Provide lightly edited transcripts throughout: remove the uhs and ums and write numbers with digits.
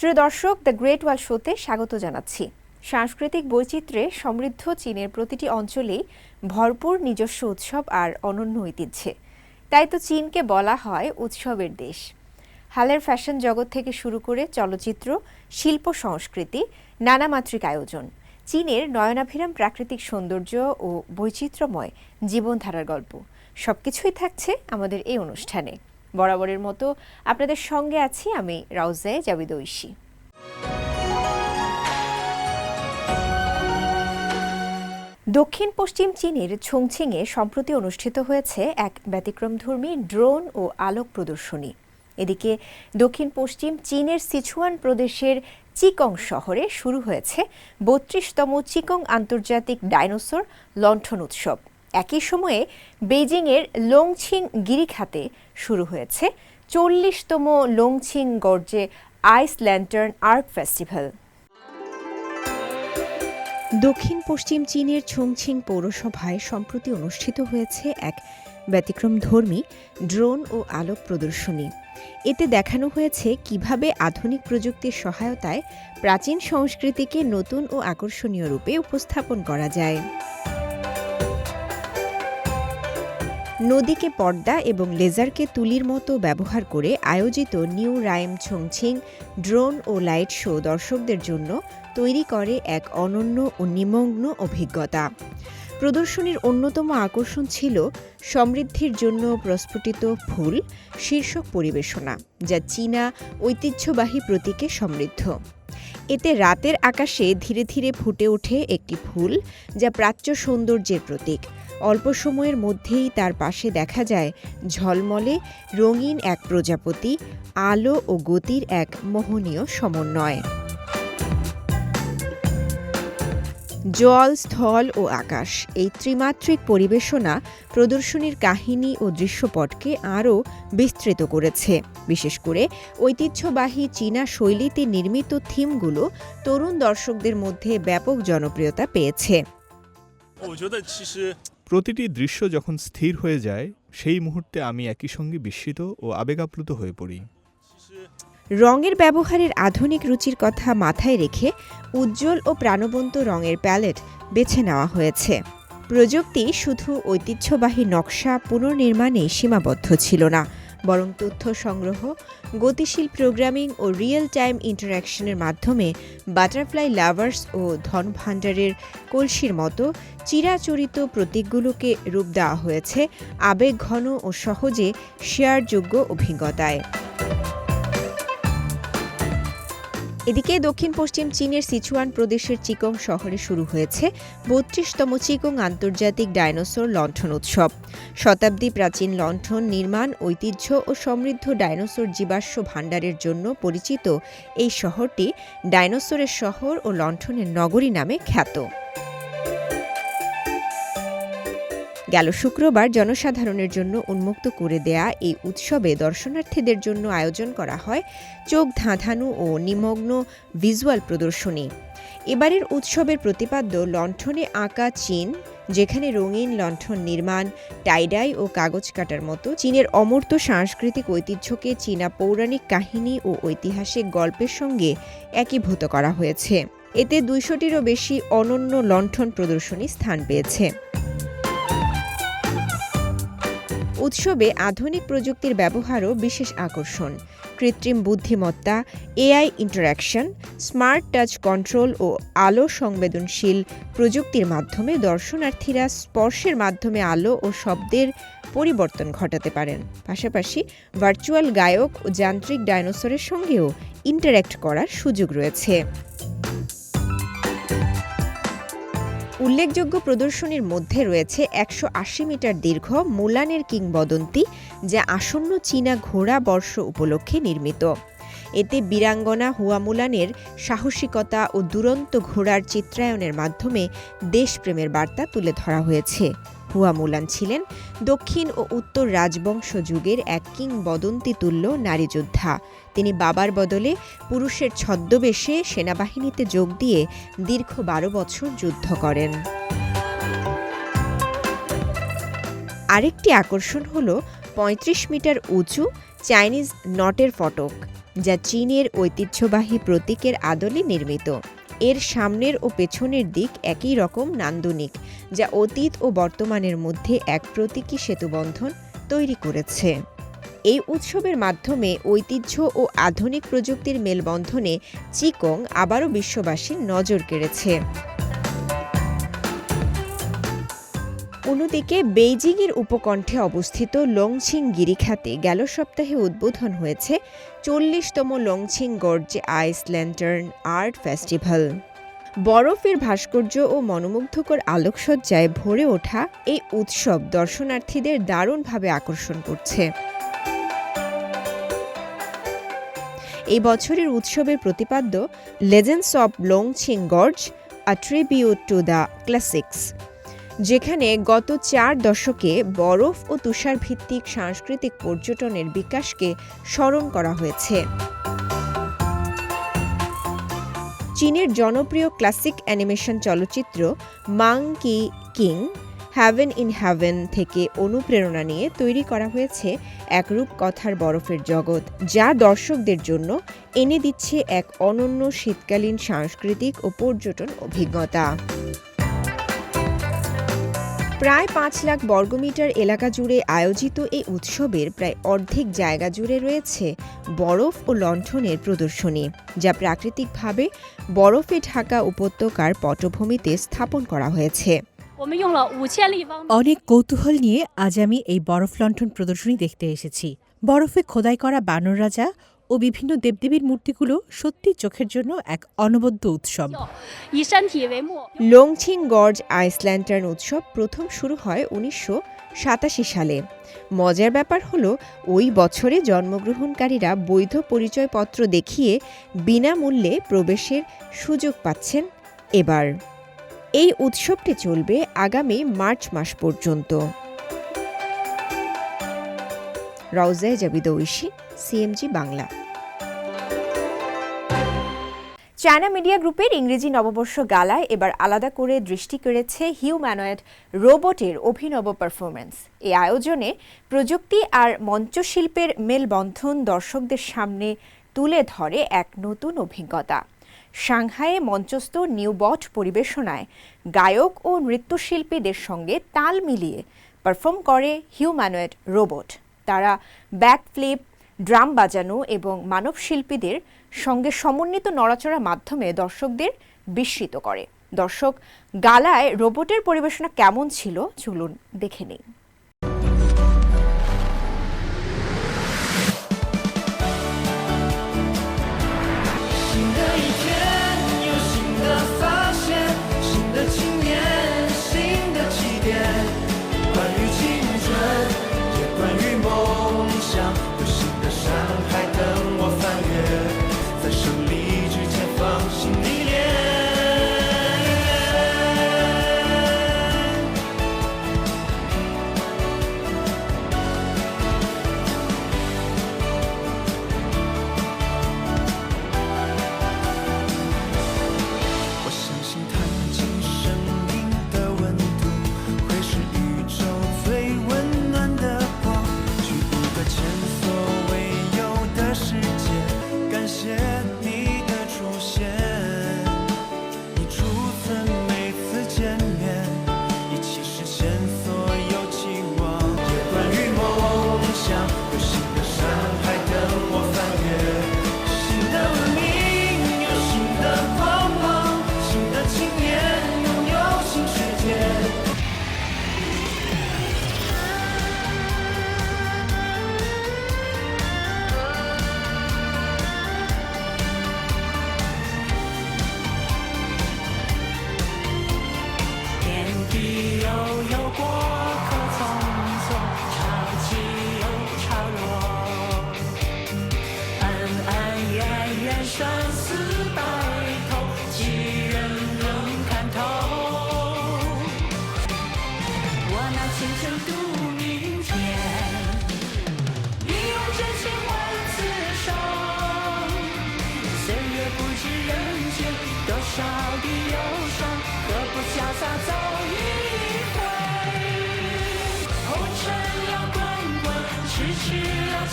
প্রিয় দর্শক, the great ওয়াল শোতে স্বাগত জানাচ্ছি। সাংস্কৃতিক বৈচিত্র্যে সমৃদ্ধ চীনের প্রতিটি অঞ্চলেই ভরপুর নিজস্ব উৎসব আর অনন্য ঐতিহ্যে। তাই তো চীনকে বলা হয় উৎসবের দেশ। হালের ফ্যাশন জগৎ থেকে শুরু করে চলচ্চিত্র, শিল্প, সংস্কৃতি, নানা মাত্রিক আয়োজন, চীনের নয়নাভিরাম প্রাকৃতিক সৌন্দর্য ও বৈচিত্র্যময় জীবনধারার গল্প সবকিছুই থাকছে আমাদের এই অনুষ্ঠানে। বরাবরের মতো আপনাদের সঙ্গে আছি আমি রাউজায়ে জাবিদ ঐশী। দক্ষিণ পশ্চিম চীনের ছংছিংয়ে সম্প্রতি অনুষ্ঠিত হয়েছে এক ব্যতিক্রমধর্মী ড্রোন ও আলোক প্রদর্শনী। এদিকে দক্ষিণ পশ্চিম চীনের সিচুয়ান প্রদেশের চিকং শহরে শুরু হয়েছে ৩২তম চিকং আন্তর্জাতিক ডাইনোসর লণ্ঠন উৎসব। একই সময়ে বেইজিংয়ের লংছিং গিরিখাতে শুরু হয়েছে ৪০তম লংছিং গর্জে আইস ল্যান্টার্ন আর্ট ফেস্টিভ্যাল। দক্ষিণ পশ্চিম চীনের ছংছিং পৌরসভায় সম্প্রতি অনুষ্ঠিত হয়েছে এক ব্যতিক্রমধর্মী ড্রোন ও আলোক প্রদর্শনী। এতে দেখানো হয়েছে কিভাবে আধুনিক প্রযুক্তির সহায়তায় প্রাচীন সংস্কৃতিকে নতুন ও আকর্ষণীয় রূপে উপস্থাপন করা যায়। নদীকে পর্দা এবং লেজারকে তুলির মতো ব্যবহার করে আয়োজিত নিউ রাইম ছংছিং ড্রোন ও লাইট শো দর্শকদের জন্য তৈরি করে এক অনন্য ও নিমগ্ন অভিজ্ঞতা। প্রদর্শনীর অন্যতম আকর্ষণ ছিল সমৃদ্ধির জন্য প্রস্ফুটিত ফুল শীর্ষক পরিবেশনা, যা চীনা ঐতিহ্যবাহী প্রতীকে সমৃদ্ধ। এতে রাতের আকাশে ধীরে ধীরে ফুটে ওঠে একটি ফুল, যা প্রাচ্য সৌন্দর্যের প্রতীক। অল্প সময়ের মধ্যেই তার পাশে দেখা যায় ঝলমলে রঙিন এক প্রজাপতি, আলো ও গতির এক মোহনীয় সমন্বয়। জল, স্থল ও আকাশ, এই ত্রিমাত্রিক পরিবেশনা প্রদর্শনীর কাহিনী ও দৃশ্যপটকে আরও বিস্তৃত করেছে। বিশেষ করে ঐতিহ্যবাহী চীনা শৈলীতে নির্মিত থিমগুলো তরুণ দর্শকদের মধ্যে ব্যাপক জনপ্রিয়তা পেয়েছে। প্রতিটি দৃশ্য যখন স্থির হয়ে যায়, সেই মুহূর্তে আমি একই সঙ্গে বিস্মিত ও আবেগাপ্লুত হয়ে পড়ি। রঙের ব্যবহারের আধুনিক রুচির কথা মাথায় রেখে উজ্জ্বল ও প্রাণবন্ত রঙের প্যালেট বেছে নেওয়া হয়েছে। প্রযুক্তি শুধু ঐতিহ্যবাহী নকশা পুনর্নির্মাণে সীমাবদ্ধ ছিল না, বরং তথ্য সংগ্রহ, গতিশীল প্রোগ্রামিং ও রিয়েল টাইম ইন্টারঅ্যাকশনের মাধ্যমে বাটারফ্লাই লাভার্স ও ধনভাণ্ডারের কলসির মতো চিরাচরিত প্রতীকগুলোকে রূপ দেওয়া হয়েছে আবেগঘন ও সহজে শেয়ারযোগ্য অভিজ্ঞতায়। এদিকে দক্ষিণ পশ্চিম চীনের সিচুয়ান প্রদেশের চিকং শহরে শুরু হয়েছে ৩২তম চিকং আন্তর্জাতিক ডাইনোসর লণ্ঠন উৎসব। শতাব্দী প্রাচীন লণ্ঠন নির্মাণ ঐতিহ্য ও সমৃদ্ধ ডাইনোসর জীবাশ্ম ভাণ্ডারের জন্য পরিচিত এই শহরটি ডাইনোসরের শহর ও লণ্ঠনের নগরী নামে খ্যাত। গেল শুক্রবার জনসাধারণের জন্য উন্মুক্ত করে দেয়া এই উৎসবে দর্শনার্থীদের জন্য আয়োজন করা হয় চোখ ধাঁধানো ও নিমগ্ন ভিজুয়াল প্রদর্শনী। এবারের উৎসবের প্রতিপাদ্য লণ্ঠনে আঁকা চীন, যেখানে রঙিন লণ্ঠন নির্মাণ, টাইডাই ও কাগজ কাটার মতো চীনের অমূর্ত সাংস্কৃতিক ঐতিহ্যকে চীনা পৌরাণিক কাহিনী ও ঐতিহাসিক গল্পের সঙ্গে একীভূত করা হয়েছে। এতে ২০০টিরও বেশি অনন্য লণ্ঠন প্রদর্শনী স্থান পেয়েছে। উৎসবে আধুনিক প্রযুক্তির ব্যবহারও বিশেষ আকর্ষণ। কৃত্রিম বুদ্ধিমত্তা, AI interaction, smart touch control ও আলো সংবেদনশীল প্রযুক্তির মাধ্যমে দর্শনার্থীরা স্পর্শের মাধ্যমে আলো ও শব্দের পরিবর্তন ঘটাতে পারেন। পাশাপাশি ভার্চুয়াল গায়ক ও যান্ত্রিক ডাইনোসরের সঙ্গেও ইন্টারঅ্যাক্ট করার সুযোগ রয়েছে। উল্লেখযোগ্য প্রদর্শনীর মধ্যে রয়েছে ১৮০ মিটার দীর্ঘ মুলানের কিংবদন্তি, যা আসন্ন চীনা ঘোড়া বর্ষ উপলক্ষে নির্মিত। এতে বীরাঙ্গনা হুয়া মুলানের সাহসিকতা ও দুরন্ত ঘোড়ার চিত্রায়নের মাধ্যমে দেশপ্রেমের বার্তা তুলে ধরা হয়েছে। হুয়া মুলান ছিলেন দক্ষিণ ও উত্তর রাজবংশ যুগের এক কিংবদন্তি তুল্য নারী যোদ্ধা। তিনি বাবার বদলে পুরুষের ছদ্মবেশে সেনাবাহিনীতে যোগ দিয়ে দীর্ঘ ১২ বছর যুদ্ধ করেন। আরেকটি আকর্ষণ হল ৩৫ মিটার উঁচু চাইনিজ নটের ফটক। যা চীনের ঐতিহ্যবাহী প্রতীকের আদলে নির্মিত। এর সামনের ও পেছনের দিক একই রকম নান্দনিক, যা অতীত ও বর্তমানের মধ্যে এক প্রতীকী সেতুবন্ধন তৈরি করেছে। এই উৎসবের মাধ্যমে ঐতিহ্য ও আধুনিক প্রযুক্তির মেলবন্ধনে চিকং আবারও বিশ্ববাসীর নজর কেড়েছে। অন্যদিকে বেইজিংয়ের উপকণ্ঠে অবস্থিত লংছিং গিরিখাতে গেল সপ্তাহে উদ্বোধন হয়েছে 40তম লংছিং গর্জে আইস ল্যান্টার্ন আর্ট ফেস্টিভ্যাল। বরফের ভাস্কর্য ও মনোমুগ্ধকর আলোকসজ্জায় ভরে ওঠা এই উৎসব দর্শনার্থীদের দারুণভাবে আকর্ষণ করছে। এই বছরের উৎসবের প্রতিপাদ্য legends of Longsing gorge, a tribute to the classics, যেখানে গত 4 দশকে বরফ ও তুষার ভিত্তিক সাংস্কৃতিক পর্যটনের বিকাশকে স্মরণ করা হয়েছে। চীনের জনপ্রিয় ক্লাসিক অ্যানিমেশন চলচ্চিত্র Monkey King Heaven in Heaven থেকে অনুপ্রেরণা নিয়ে তৈরি করা হয়েছে এক রূপকথার বরফের জগৎ, যা দর্শকদের জন্য এনে দিচ্ছে এক অনন্য শীতকালীন সাংস্কৃতিক ও পর্যটন অভিজ্ঞতা। প্রায় 5 লাখ বর্গমিটার এলাকা জুড়ে আয়োজিত এই উৎসবের প্রায় অর্ধেক জায়গা জুড়ে রয়েছে বরফ ও লণ্ঠনের প্রদর্শনী, যা প্রাকৃতিকভাবে বরফে ঢাকা উপত্যকার পটভূমিতে স্থাপন করা হয়েছে। অনেক কৌতূহল নিয়ে আজ আমি এই বরফ লণ্ঠন প্রদর্শনী দেখতে এসেছি। বরফে খোদাই করা বানর রাজা ও বিভিন্ন দেবদেবীর মূর্তিগুলো সত্যি চোখের জন্য এক অনবদ্য উৎসব। লংছিং গর্জ আইস ল্যান্টার্ন উৎসব প্রথম শুরু হয় 1987 সালে। মজার ব্যাপার হলো, ওই বছরে জন্মগ্রহণকারীরা বৈধ পরিচয়পত্র দেখিয়ে বিনামূল্যে প্রবেশের সুযোগ পাচ্ছেন এবার। এই উৎসবটি চলবে আগামী মার্চ মাস পর্যন্ত। রাউজায় Jabid Oishi, CMG Bangla. China media গ্রুপের ইংরেজি নববর্ষ গালায় এবার আলাদা করে দৃষ্টি কেড়েছে হিউম্যানয়েড রোবটের অভিনব পারফরম্যান্স। এই আয়োজনে প্রযুক্তি আর মঞ্চশিল্পের মেলবন্ধন দর্শকদের সামনে তুলে ধরে এক নতুন অভিজ্ঞতা। সাংহাইয়ে মঞ্চস্থ নিউবট পরিবেশনায় গায়ক ও নৃত্যশিল্পীদের সঙ্গে তাল মিলিয়ে পারফর্ম করে হিউম্যানয়েড রোবট। তারা ব্যাকফ্লিপ, ড্রাম বাজানো এবং মানব শিল্পীদের সঙ্গে সমন্বিত নড়াচড়ার মাধ্যমে দর্শকদের বিস্মিত করে। দর্শক গালায় রোবটের পরিবেশনা কেমন ছিল চলুন দেখে নিই।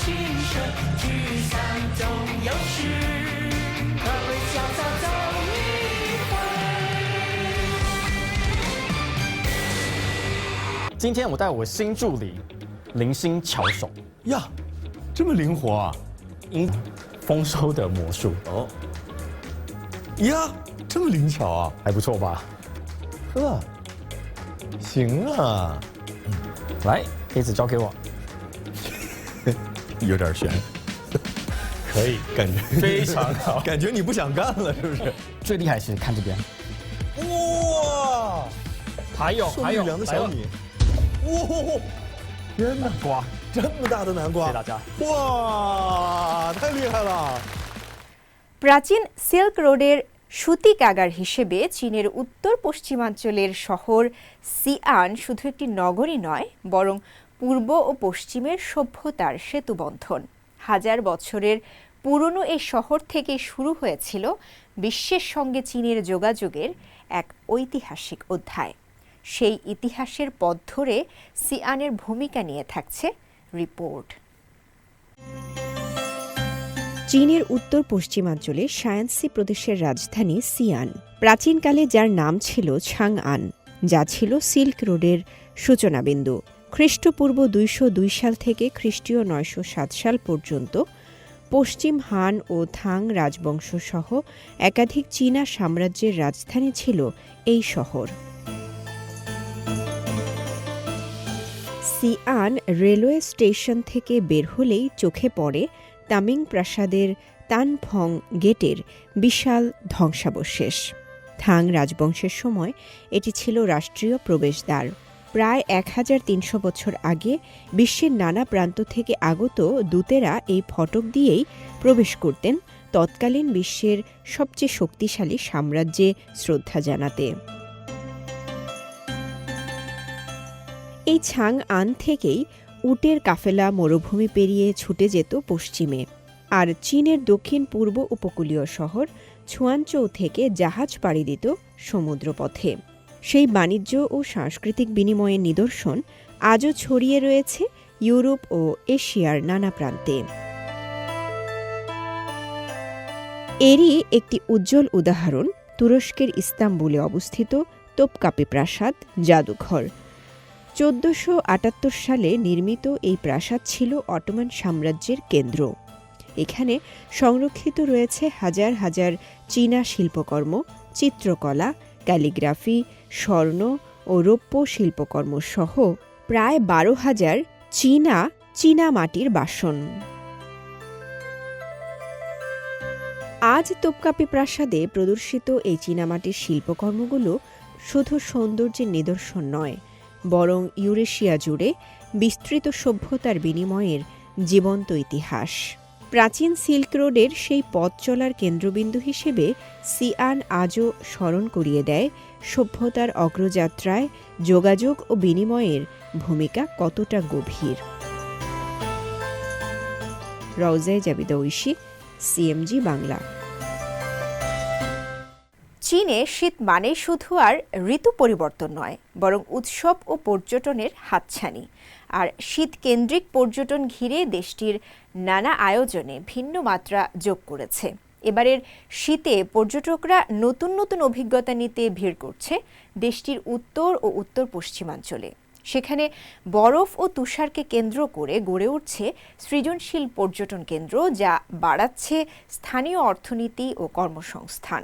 气盛，聚散总有时，可会潇洒走一回。今天我带我新助理零星巧手呀，这么灵活啊！因丰收的魔术，哦，呀，这么灵巧啊！还不错吧？呵，行啊，来，杯子交给我，有点悬，可以，感觉非常好。感觉你不想干了，是不是？最厉害是看这边，哇，还有受力量的小米，哇，天哪，瓜，这么大的南瓜，谢谢大家。哇，太厉害了！ প্রাচীন সিল্ক রোডের সুতি কাগার হিসেবে চীনের উত্তর পশ্চিমাঞ্চলের শহর সিআন শুধু একটি নগরী নয়, বরং পূর্ব ও পশ্চিমের সভ্যতার সেতুবন্ধন। হাজার বছরের পুরনো এই শহর থেকে শুরু হয়েছিল বিশ্বের সঙ্গে চীনের যোগাযোগের এক ঐতিহাসিক অধ্যায়। সেই ইতিহাসের পথ ধরে সিআনের ভূমিকা নিয়ে থাকছে রিপোর্ট। চীনের উত্তর পশ্চিমাঞ্চলে শায়ানসি প্রদেশের রাজধানী সিয়ান, প্রাচীনকালে যার নাম ছিল ছাংআন, যা ছিল সিল্ক রোডের সূচনাবিন্দু। খ্রিস্টপূর্ব 202 সাল থেকে খ্রিস্টীয় 907 সাল পর্যন্ত পশ্চিম হান ও থাং রাজবংশ সহ একাধিক চীনা সাম্রাজ্যের রাজধানী ছিল এই শহর। সিআন রেলওয়ে স্টেশন থেকে বের হলেই চোখে পড়ে তামিং প্রাসাদের তানফং গেটের বিশাল ধ্বংসাবশেষ। থাং রাজবংশের সময় এটি ছিল রাষ্ট্রীয় প্রবেশদ্বার। প্রায় 1300 বছর আগে বিশ্বের নানা প্রান্ত থেকে আগত দূতেরা এই ফটক দিয়েই প্রবেশ করতেন তৎকালীন বিশ্বের সবচেয়ে শক্তিশালী সাম্রাজ্যে শ্রদ্ধা জানাতে। এই ছাংআন থেকেই উটের কাফেলা মরুভূমি পেরিয়ে ছুটে যেত পশ্চিমে, আর চীনের দক্ষিণ পূর্ব উপকূলীয় শহর ছুয়ানচৌ থেকে জাহাজ পাড়ি দিত সমুদ্রপথে। সেই বাণিজ্য ও সাংস্কৃতিক বিনিময়ের নিদর্শন আজও ছড়িয়ে রয়েছে ইউরোপ ও এশিয়ার নানা প্রান্তে। এরই একটি উজ্জ্বল উদাহরণ তুরস্কের ইস্তাম্বুলে অবস্থিত তোপকাপি প্রাসাদ জাদুঘর। 1478 সালে নির্মিত এই প্রাসাদ ছিল অটোমান সাম্রাজ্যের কেন্দ্র। এখানে সংরক্ষিত রয়েছে হাজার হাজার চীনা শিল্পকর্ম, চিত্রকলা, ক্যালিগ্রাফি, স্বর্ণ ও রৌপ্য শিল্পকর্ম সহ প্রায় 12,000 চীনামাটির বাসন। আজ তোপকাপি প্রাসাদে প্রদর্শিত এই চীনামাটির শিল্পকর্মগুলো শুধু সৌন্দর্যের নিদর্শন নয়, বরং ইউরেশিয়া জুড়ে বিস্তৃত সভ্যতার বিনিময়ের জীবন্ত ইতিহাস। প্রাচীন সিল্ক রোডের সেই পথ চলার কেন্দ্রবিন্দু হিসেবে সিআন আজও স্মরণ করিয়ে দেয় সভ্যতার অগ্রযাত্রায় যোগাযোগ ও বিনিময়ের ভূমিকা কতটা গভীর। রওজায়ে জাবিদা ঐশী, সিএমজি বাংলা। চীনে শীত মানে শুধু আর ঋতু পরিবর্তন নয়, বরং উৎসব ও পর্যটনের হাতছানি। আর শীত কেন্দ্রিক পর্যটন ঘিরে দেশটির নানা আয়োজনে ভিন্ন মাত্রা যোগ করেছে। এবারের শীতে পর্যটকরা নতুন নতুন অভিজ্ঞতা নিতে ভিড় করছে দেশটির উত্তর ও উত্তর পশ্চিমাঞ্চলে। সেখানে বরফ ও তুষারকে কেন্দ্র করে গড়ে উঠছে সৃজনশীল পর্যটন কেন্দ্র, যা বাড়াচ্ছে স্থানীয় অর্থনীতি ও কর্মসংস্থান।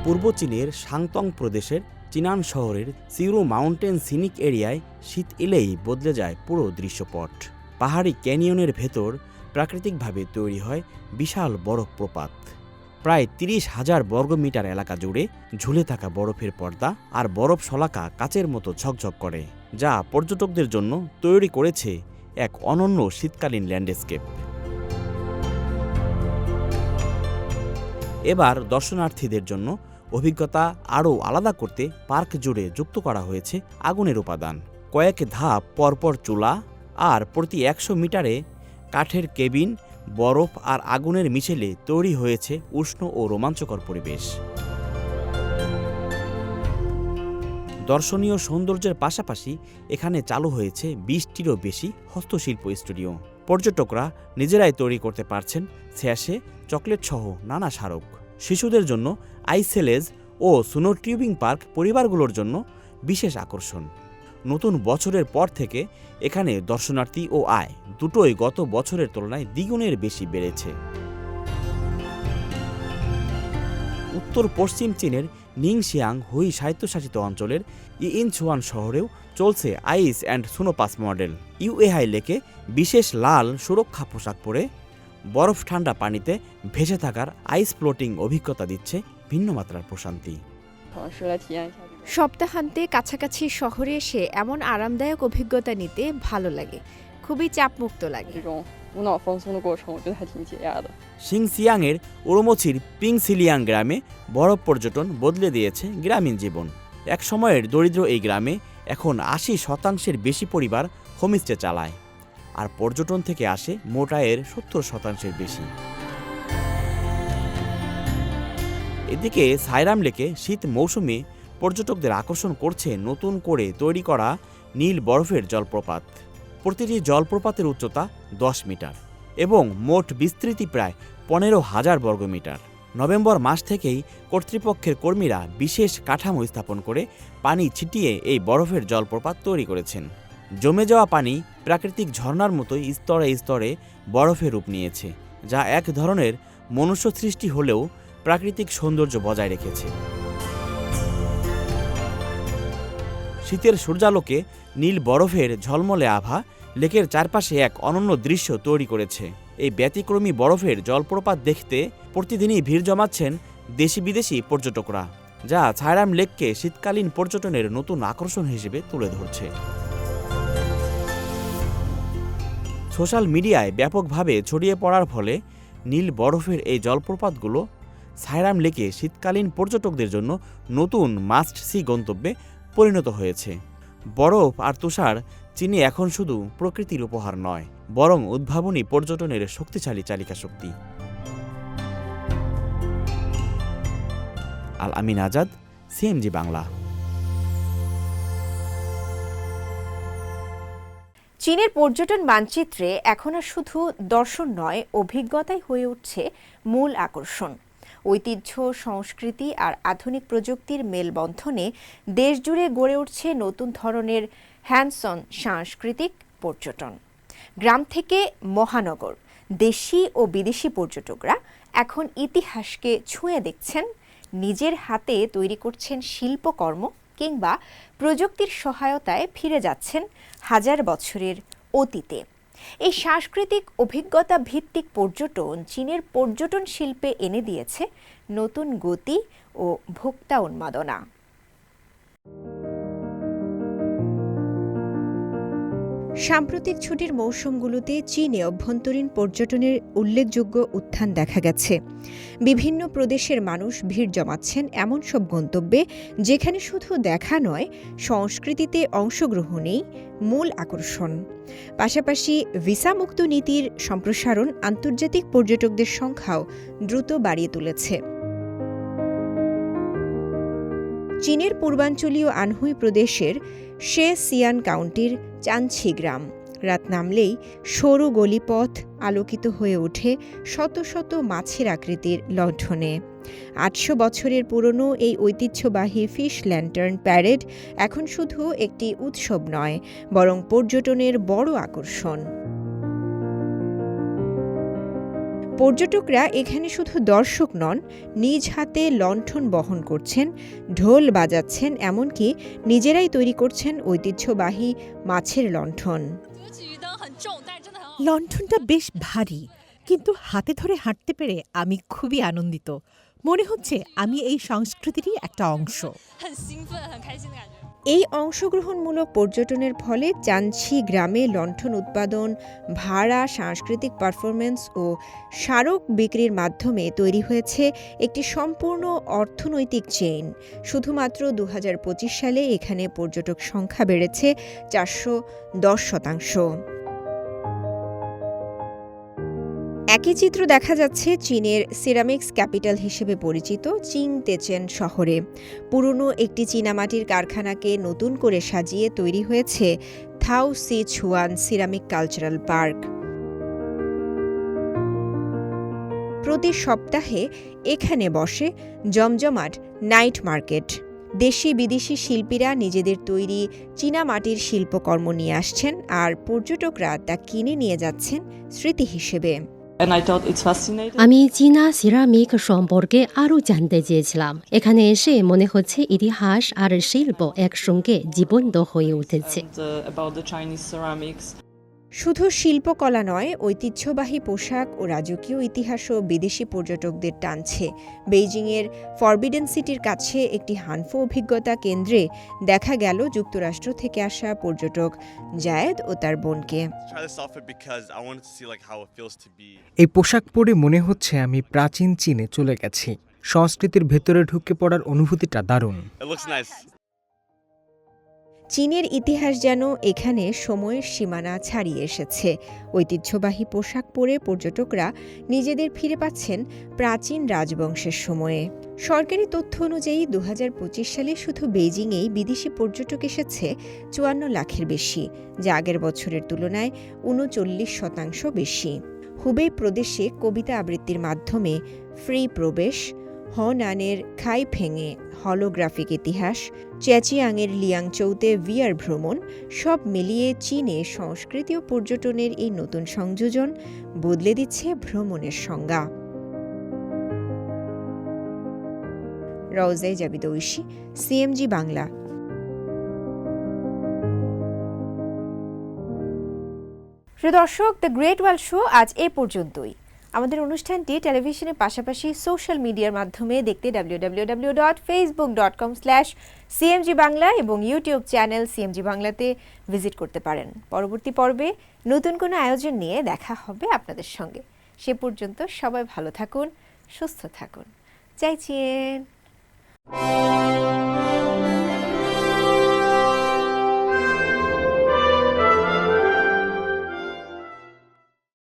পূর্ব চীনের শাংতং প্রদেশের চিনান শহরের সিউরো মাউন্টেন সিনিক এরিয়ায় শীত এলেই বদলে যায় পুরো দৃশ্যপট। পাহাড়ি ক্যানিয়নের ভেতর প্রাকৃতিকভাবে তৈরি হয় বিশাল বরফ প্রপাত। প্রায় 30,000 বর্গমিটার এলাকা জুড়ে ঝুলে থাকা বরফের পর্দা আর বরফ শলাকা কাচের মতো ঝকঝক করে, যা পর্যটকদের জন্য তৈরি করেছে এক অনন্য শীতকালীন ল্যান্ডস্কেপ। এবার দর্শনার্থীদের জন্য অভিজ্ঞতা আরও আলাদা করতে পার্ক জুড়ে যুক্ত করা হয়েছে আগুনের উপাদান। কয়েক ধাপ পরপর চুলা আর প্রতি 100 মিটারে কাঠের কেবিন, বরফ আর আগুনের মিশেলে তৈরি হয়েছে উষ্ণ ও রোমাঞ্চকর পরিবেশ। দর্শনীয় সৌন্দর্যের পাশাপাশি এখানে চালু হয়েছে 20টিরও বেশি হস্তশিল্প স্টুডিও। পর্যটকরা নিজেরাই তৈরি করতে পারছেন স্যাশে, চকলেট সহ নানা স্মারক। শিশুদের জন্য আইসেলেজ ও স্নো টিউবিং পার্ক পরিবারগুলোর জন্য বিশেষ আকর্ষণ। নতুন বছরের পর থেকে এখানে দর্শনার্থী ও আয় দুটোই গত বছরের তুলনায় দ্বিগুণের বেশি বেড়েছে। উত্তর পশ্চিম চীনের নিংশিয়াং হুই স্বায়ত্তশাসিত অঞ্চলের ইনচুয়ান শহরেও চলছে আইস অ্যান্ড স্নোপাস মডেল। ইউএহাই লেকে বিশেষ লাল সুরক্ষা পোশাক পরে বরফ ঠান্ডা পানিতে ভেসে থাকার আইস ফ্লোটিং অভিজ্ঞতা দিচ্ছে ভিন্ন মাত্রার প্রশান্তি। সপ্তাহান্তে কাছাকাছি শহরে এসে এমন আরামদায়ক অভিজ্ঞতা নিতে ভালো লাগে, খুবই চাপমুক্ত লাগে। 这种无脑放松的过程，我觉得还挺解压的。 সিংসিয়াংয়ের উরুমছির পিংসিলিয়াং গ্রামে বরফ পর্যটন বদলে দিয়েছে গ্রামীণ জীবন। এক সময়ের দরিদ্র এই গ্রামে এখন 80% বেশি পরিবার হোমস্টে চালায়, আর পর্যটন থেকে আসে মোট আয়ের 70% বেশি। এদিকে সাইরাম লেকে শীত মৌসুমে পর্যটকদের আকর্ষণ করছে নতুন করে তৈরি করা নীল বরফের জলপ্রপাত। প্রতিটি জলপ্রপাতের উচ্চতা 10 মিটার এবং মোট বিস্তৃতি প্রায় 15,000 বর্গমিটার। নভেম্বর মাস থেকেই কর্তৃপক্ষের কর্মীরা বিশেষ কাঠামো স্থাপন করে পানি ছিটিয়ে এই বরফের জলপ্রপাত তৈরি করেছেন। জমে যাওয়া পানি প্রাকৃতিক ঝর্ণার মতোই স্তরে স্তরে বরফে রূপ নিয়েছে, যা এক ধরনের মনুষ্য সৃষ্টি হলেও প্রাকৃতিক সৌন্দর্য বজায় রেখেছে। শীতের সূর্যালোকে নীল বরফের ঝলমলে আভা লেকের চারপাশে এক অনন্য দৃশ্য তৈরি করেছে। এই ব্যতিক্রমী বরফের জলপ্রপাত দেখতে প্রতিদিনই ভিড় জমাচ্ছেন দেশি বিদেশি পর্যটকরা, যা সাইরাম লেককে শীতকালীন পর্যটনের নতুন আকর্ষণ হিসেবে তুলে ধরছে। সোশ্যাল মিডিয়ায় ব্যাপকভাবে ছড়িয়ে পড়ার ফলে নীল বরফের এই জলপ্রপাতগুলো সাইরাম লেকে শীতকালীন পর্যটকদের জন্য নতুন মাস্ট সি গন্তব্যে পরিণত হয়েছে। বরফ আর তুষার চীনে এখন শুধু প্রকৃতির উপহার নয়, বরং উদ্ভাবনী পর্যটনের শক্তিশালী চালিকা শক্তি। আল আমিন আজাদ, সিএমজি বাংলা। চীনের পর্যটন মানচিত্রে এখন আর শুধু দর্শন নয়, অভিজ্ঞতাই হয়ে উঠছে মূল আকর্ষণ। ঐতিহ্য, সংস্কৃতি আর আধুনিক প্রযুক্তির মেলবন্ধনে দেশজুড়ে গড়ে উঠছে নতুন ধরনের হ্যান্ডস অন সাংস্কৃতিক পর্যটন। গ্রাম থেকে মহানগর, দেশি ও বিদেশি পর্যটকরা এখন ইতিহাসকে ছুঁয়ে দেখছেন, নিজের হাতে তৈরি করছেন শিল্পকর্ম কিংবা প্রযুক্তির সহায়তায় ফিরে যাচ্ছেন হাজার বছরের অতীতে। এই সাংস্কৃতিক অভিজ্ঞতা ভিত্তিক পর্যটন চীনের পর্যটন শিল্পে এনে দিয়েছে নতুন গতি ও ভোক্তা উন্মাদনা। সাম্প্রতিক ছুটির মৌসুমগুলোতে চীনে অভ্যন্তরীণ পর্যটনের উল্লেখযোগ্য উত্থান দেখা গেছে। বিভিন্ন প্রদেশের মানুষ ভিড় জমাচ্ছেন এমন সব গন্তব্যে যেখানে শুধু দেখা নয়, সংস্কৃতিতে অংশগ্রহণেই মূল আকর্ষণ। পাশাপাশি ভিসামুক্ত নীতির সম্প্রসারণ আন্তর্জাতিক পর্যটকদের সংখ্যাও দ্রুত বাড়িয়ে তুলেছে। চীনের পূর্বাঞ্চলীয় আনহুই প্রদেশের শে সিয়ান কাউন্টির চানছি গ্রাম রাত নামলেই সরু গলিপথ আলোকিত হয়ে ওঠে শত শত মাছের আকৃতির লণ্ঠনে। ৮০০ বছরের পুরনো এই ঐতিহ্যবাহী ফিশ ল্যান্টার্ন প্যারেড এখন শুধু একটি উৎসব নয়, বরং পর্যটনের বড় আকর্ষণ। পর্যটকরা এখানে শুধু দর্শক নন, নিজ হাতে লণ্ঠন বহন করছেন, ঢোল বাজাচ্ছেন, এমনকি নিজেরাই তৈরি করছেন ঐতিহ্যবাহী মাছের লণ্ঠন। লণ্ঠনটা বেশ ভারী, কিন্তু হাতে ধরে হাঁটতে পেরে আমি খুবই আনন্দিত। মনে হচ্ছে আমি এই সংস্কৃতিরই একটা অংশ। এই অংশগ্রহণমূলক পর্যটনের ফলে চানছি গ্রামে লণ্ঠন উৎপাদন, ভাড়া, সাংস্কৃতিক পারফরমেন্স ও স্মারক বিক্রির মাধ্যমে তৈরি হয়েছে একটি সম্পূর্ণ অর্থনৈতিক চেইন। শুধুমাত্র ২০২৫ সালে এখানে পর্যটক সংখ্যা বেড়েছে ৪১০%। একই চিত্র দেখা যাচ্ছে চীনের সিরামিক্স ক্যাপিটাল হিসেবে পরিচিত চিংতেচেন শহরে। পুরনো একটি চীনামাটির কারখানাকে নতুন করে সাজিয়ে তৈরি হয়েছে থাও সি ছুয়ান সিরামিক কালচারাল পার্ক। প্রতি সপ্তাহে এখানে বসে জমজমাট নাইট মার্কেট। দেশি বিদেশি শিল্পীরা নিজেদের তৈরি চীনামাটির শিল্পকর্ম নিয়ে আসছেন, আর পর্যটকরা তা কিনে নিয়ে যাচ্ছেন স্মৃতি হিসেবে। আমি চীনা সিরামিক সম্পর্কে আরও জানতে চেয়েছিলাম। এখানে এসে মনে হচ্ছে ইতিহাস আর শিল্প একসঙ্গে জীবন্ত হয়ে উঠেছে। শুধু শিল্পকলা নয়, ঐতিহ্যবাহী পোশাক ও রাজকীয় ইতিহাসও বিদেশি পর্যটকদের টানছে। বেইজিংয়ের ফরবিডেন সিটির কাছে একটি হানফো অভিজ্ঞতা কেন্দ্রে দেখা গেল যুক্তরাষ্ট্র থেকে আসা পর্যটক জায়েদ ও তার বোনকে। এই পোশাক পরে মনে হচ্ছে আমি প্রাচীন চীনে চলে গেছি। সংস্কৃতির ভেতরে ঢুকে পড়ার অনুভূতিটা দারুণ। চীনের ইতিহাস যেন এখানে সময়ের সীমানা ছাড়িয়ে এসেছে। ঐতিহ্যবাহী পোশাক পরে পর্যটকরা নিজেদের ফিরে পাচ্ছেন প্রাচীন রাজবংশের সময়ে। সরকারি তথ্য অনুযায়ী 2025 সালে শুধু বেইজিংয়েই বিদেশি পর্যটক এসেছে 54 লাখের বেশি, যা আগের বছরের তুলনায় 39% বেশি। হুবেই প্রদেশে কবিতা আবৃত্তির মাধ্যমে ফ্রি প্রবেশ, হনানের খাইফেংয়ে হলোগ্রাফিক ইতিহাস, চ্যাচিয়াংয়ের লিয়াংচৌতে ভিআর ভ্রমণ, সব মিলিয়ে চীনে সংস্কৃতি ও পর্যটনের এই নতুন সংযোজন বদলে দিচ্ছে ভ্রমণের সংজ্ঞা। রওজাই জাবিদ ঐশী, সিএমজি বাংলা। প্রিয় দর্শক, দ্য গ্রেট ওয়ার্ল্ড শো আজ এ পর্যন্তই। আমাদের অনুষ্ঠানটি টেলিভিশনের পাশাপাশি সোশ্যাল মিডিয়ার মাধ্যমে দেখতে www.facebook.com/cmg বাংলা এবং ইউটিউব চ্যানেল সিএমজি বাংলাতে ভিজিট করতে পারেন। পরবর্তী পর্বে নতুন কোনো আয়োজন নিয়ে দেখা হবে আপনাদের সঙ্গে। সে পর্যন্ত সবাই ভালো থাকুন, সুস্থ থাকুন। চাইছেন।